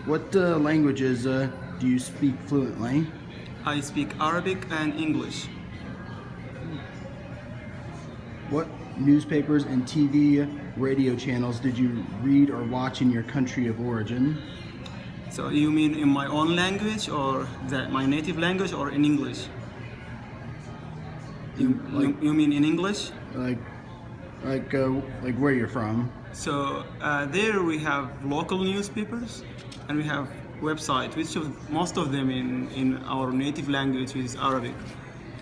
What languages do you speak fluently? I speak Arabic and English. What newspapers and TV, radio channels did you read or watch in your country of origin? So you mean in my own language or my native language or in English? You mean in English? Like, like where you're from? So there we have local newspapers and we have websites, most of them in our native language, which is Arabic.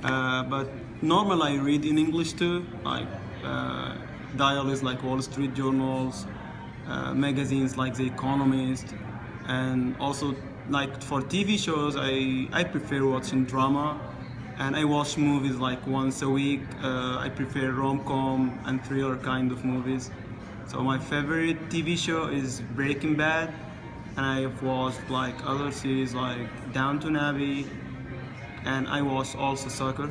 But normally I read in English too, like diaries like Wall Street Journals, magazines like The Economist, and also like for TV shows I prefer watching drama, and I watch movies like once a week. I prefer rom-com and thriller kind of movies. So my favorite TV show is Breaking Bad, and I've watched like other series like Downton Abbey, and I watch also soccer,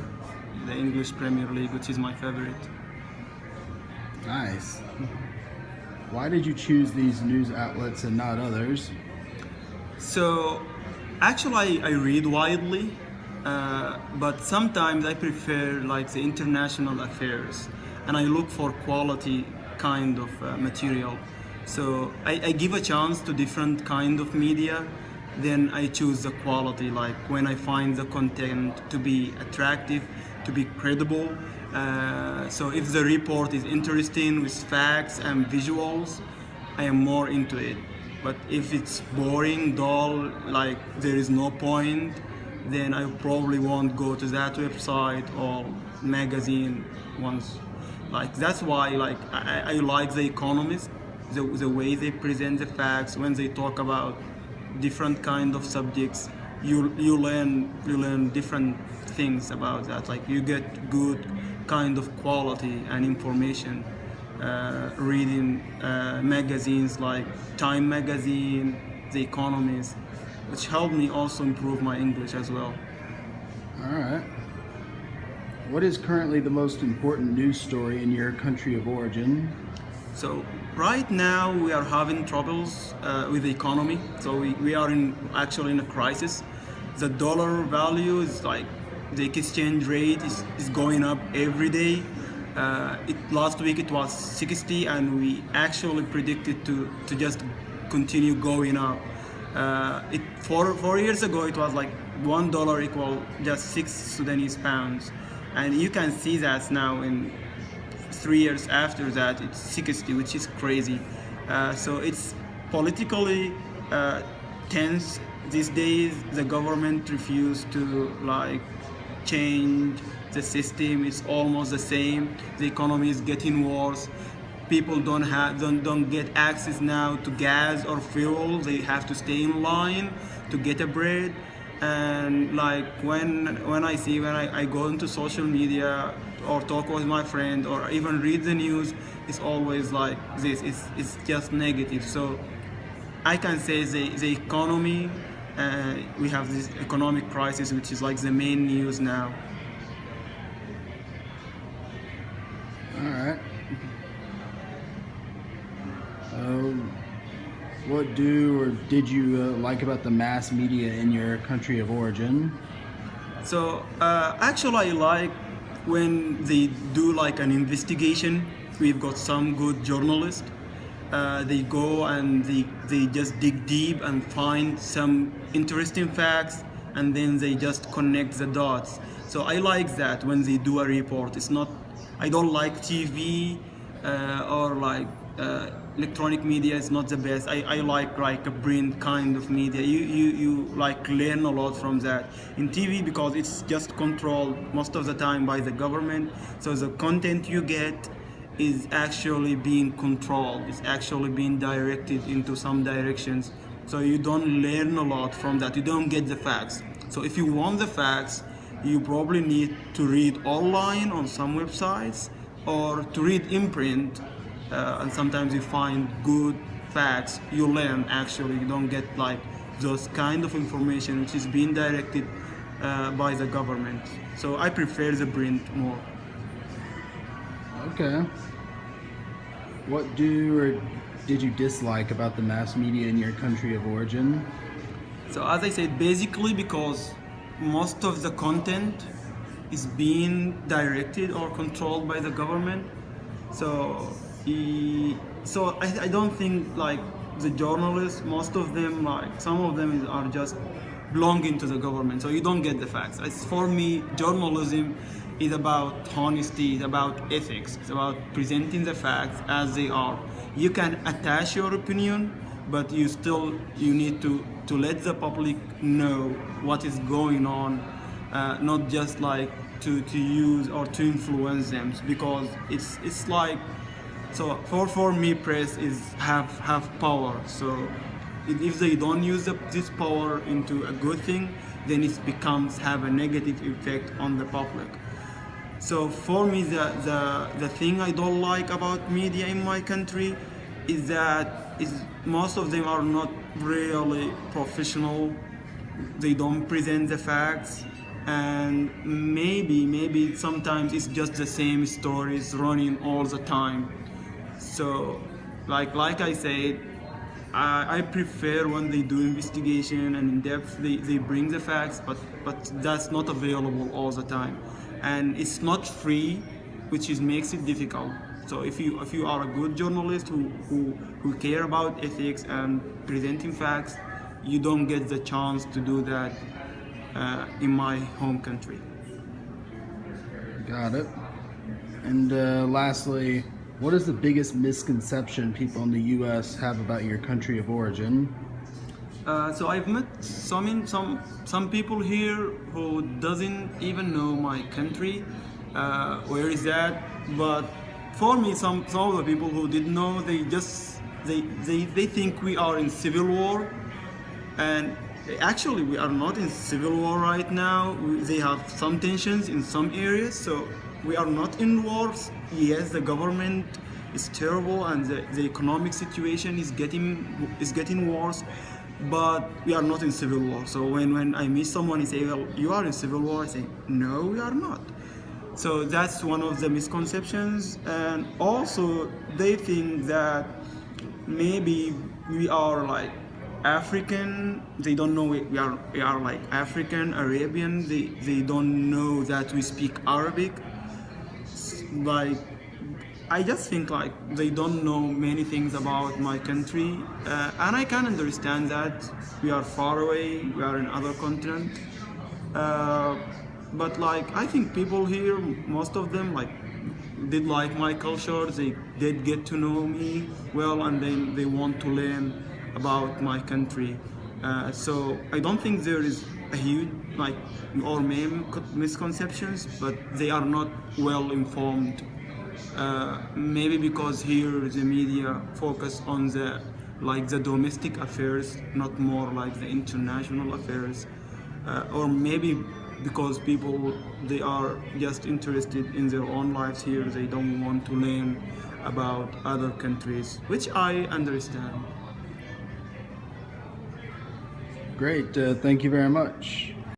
the English Premier League, which is my favorite. Nice. Why did you choose these news outlets and not others? So actually I read widely, but sometimes I prefer like the international affairs, and I look for quality kind of material. So I give a chance to different kind of media, then I choose the quality, like when I find the content to be attractive, to be credible. So if the report is interesting with facts and visuals, I am more into it. But if it's boring, dull, like there is no point, then I probably won't go to that website or magazine once. Like that's why like I like The Economist, the way they present the facts when they talk about different kind of subjects. You learn different things about that. Like you get good kind of quality and information reading magazines like Time magazine, The Economist, which helped me also improve my English as well. All right. What is currently the most important news story in your country of origin? So right now we are having troubles with the economy. So we are actually in a crisis. The dollar value is like, the exchange rate is going up every day. Last week it was 60, and we actually predicted to just continue going up. 4 years ago it was like $1 equal just 6 Sudanese pounds, and you can see that now in 3 years after that it's 60, which is crazy. So it's politically tense these days. The government refused to like change the system. It's almost the same. The economy is getting worse. People don't get access now to gas or fuel. They have to stay in line to get a bread. And like when I go into social media or talk with my friend or even read the news, it's always like this. It's just negative. So I can say the economy, we have this economic crisis, which is like the main news now. All right. What do or did you like about the mass media in your country of origin? So actually I like when they do like an investigation. We've got some good journalists. They go and they just dig deep and find some interesting facts, and then they just connect the dots. So I like that when they do a report. I don't like TV or like electronic media is not the best. I like a print kind of media. You like learn a lot from that. In TV, because it's just controlled most of the time by the government, so the content you get is actually being controlled. It's actually being directed into some directions. So you don't learn a lot from that. You don't get the facts. So if you want the facts, you probably need to read online on some websites or to read in print. And sometimes you find good facts. You learn actually. You don't get like those kind of information which is being directed by the government. So I prefer the print more. Okay. What do or did you dislike about the mass media in your country of origin? So as I said, basically because most of the content is being directed or controlled by the government. So, I don't think like the journalists, most of them, like some of them are just belonging to the government. So you don't get the facts. For me, journalism is about honesty, it's about ethics, it's about presenting the facts as they are. You can attach your opinion, but you need to let the public know what is going on, not just like to use or to influence them, because it's like, so for me press is have power. So if they don't use this power into a good thing, then it becomes have a negative effect on the public. So for me, the thing I don't like about media in my country is that most of them are not really professional. They don't present the facts, and maybe sometimes it's just the same stories running all the time. So like I said, I prefer when they do investigation and in depth they bring the facts, but that's not available all the time, and it's not free, which makes it difficult. So if you are a good journalist who care about ethics and presenting facts, you don't get the chance to do that in my home country. Got it. And lastly, what is the biggest misconception people in the U.S. have about your country of origin? So I've met some people here who doesn't even know my country. Where is that? But for me, some of the people who didn't know, they think we are in civil war, and actually we are not in civil war right now. They have some tensions in some areas, so we are not in wars. Yes, the government is terrible and the economic situation is getting worse, but we are not in civil war. So when I meet someone and say, well, you are in civil war, I say, no, we are not. So that's one of the misconceptions. And also they think that maybe we are like African. They don't know we are like African, Arabian. They don't know that we speak Arabic. Like, I just think like they don't know many things about my country, and I can understand that. We are far away, we are in other continent, but like I think people here, most of them like did like my culture. They did get to know me well, and then they want to learn about my country. So I don't think there is a huge like or main misconceptions, but they are not well informed. Maybe because here the media focus on the domestic affairs, not more like the international affairs, or maybe because people they are just interested in their own lives here. They don't want to learn about other countries, which I understand. Great. Thank you very much.